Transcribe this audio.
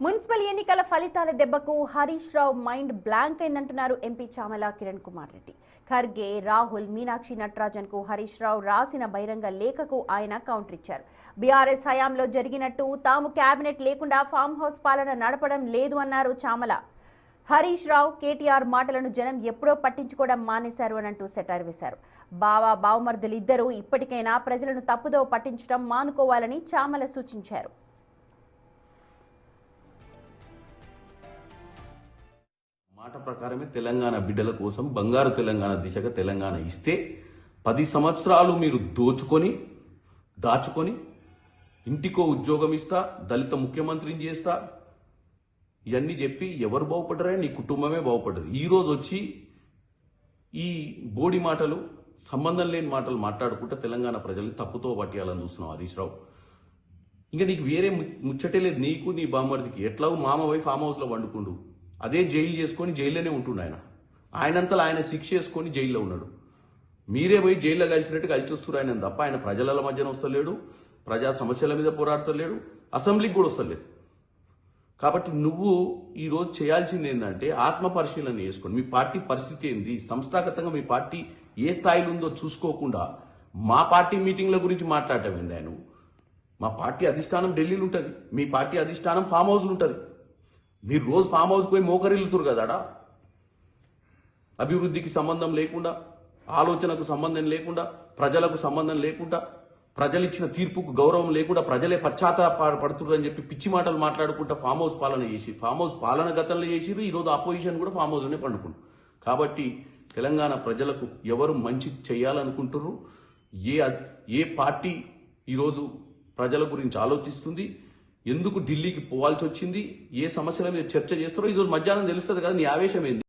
Municipal ఎన్నికల ఫలితాల దెబ్బకు హరీష్ రావు మైండ్ బ్లాంక్ అయిందంటున్నారు ఎంపీ చామల కిరణ్ కుమార్ రెడ్డి. ఖర్గే, రాహుల్, మీనాక్షి నటరాజన్ కు హరీష్ రావు రాసిన బహిరంగ లేఖకు ఆయన కౌంటర్ ఇచ్చారు. బీఆర్ఎస్ హయాంలో జరిగినట్టు తాము కేబినెట్ లేకుండా ఫామ్ హౌస్ పాలన నడపడం లేదు అన్నారు చామల. హరీష్ రావు, కేటీఆర్ మాటలను జనం ఎప్పుడో పట్టించుకోవడం మానేశారు అని అంటూ సెటార్ వేశారు. బావమర్దులు ఇద్దరూ ఇప్పటికైనా ప్రజలను తప్పుదో పట్టించడం మానుకోవాలని చామల సూచించారు. మాట ప్రకారమే తెలంగాణ బిడ్డల కోసం బంగారు తెలంగాణ దిశగా తెలంగాణ ఇస్తే 10 సంవత్సరాలు మీరు దాచుకొని ఇంటికో ఉద్యోగం ఇస్తా, దళిత ముఖ్యమంత్రిని చేస్తా, ఇవన్నీ చెప్పి ఎవరు బాగుపడ్డరే? నీ కుటుంబమే బాగుపడ్డది. ఈరోజు వచ్చి ఈ బోడి మాటలు, సంబంధం లేని మాటలు మాట్లాడుకుంటూ తెలంగాణ ప్రజల్ని తప్పుతో పట్టేయాలని చూస్తున్నావు హరీష్ రావు. ఇంకా నీకు వేరే ముచ్చటే లేదు, నీకు నీ బామ్మర్దికి. ఎట్లాగో మామ పోయి ఫామ్ హౌస్లో వండుకుండు, అదే జైలు చేసుకొని జైల్లోనే ఉంటుండు. ఆయనంతలో ఆయన శిక్ష చేసుకొని జైల్లో ఉన్నాడు. మీరే పోయి జైల్లో కలిసినట్టు కలిసి వస్తున్నారు ఆయన తప్ప ఆయన ప్రజల మధ్యన వస్తలేడు, ప్రజా సమస్యల మీద పోరాడతలేడు, అసెంబ్లీకి కూడా వస్తలేదు. కాబట్టి నువ్వు ఈరోజు చేయాల్సింది ఏంటంటే ఆత్మ పరిశీలన చేసుకోండి. మీ పార్టీ పరిస్థితి ఏంది, సంస్థాగతంగా మీ పార్టీ ఏ స్థాయిలో ఉందో చూసుకోకుండా మా పార్టీ మీటింగ్ల గురించి మాట్లాడటం ఏంది? ఆయన మా పార్టీ అధిష్టానం ఢిల్లీలో ఉంటుంది, మీ పార్టీ అధిష్టానం ఫామ్ హౌస్లో ఉంటుంది. మీరు రోజు ఫామ్ హౌస్కి పోయి మోకరిల్లుతురు కదాడా? అభివృద్ధికి సంబంధం లేకుండా, ఆలోచనకు సంబంధం లేకుండా, ప్రజలకు సంబంధం లేకుండా, ప్రజలు ఇచ్చిన తీర్పుకు గౌరవం లేకుండా ప్రజలే పశ్చాత్తాపడుతున్నారు అని చెప్పి పిచ్చి మాటలు మాట్లాడుకుంటా ఫామ్ హౌస్ పాలన చేసి, ఫామ్ హౌస్ పాలన గతంలో చేసిరు. ఈరోజు ఆపోజిషన్ కూడా ఫామ్ హౌస్లోనే పండుకుంటు. కాబట్టి తెలంగాణ ప్రజలకు ఎవరు మంచి చేయాలనుకుంటున్నారు, ఏ పార్టీ ఈరోజు ప్రజల గురించి ఆలోచిస్తుంది, ఎందుకు ఢిల్లీకి పోవాల్సి వచ్చింది, ఏ సమస్యల మీద చర్చ చేస్తారో ఈరోజు మధ్యాహ్నం తెలుస్తుంది కదా. నీ ఆవేశం ఏంది?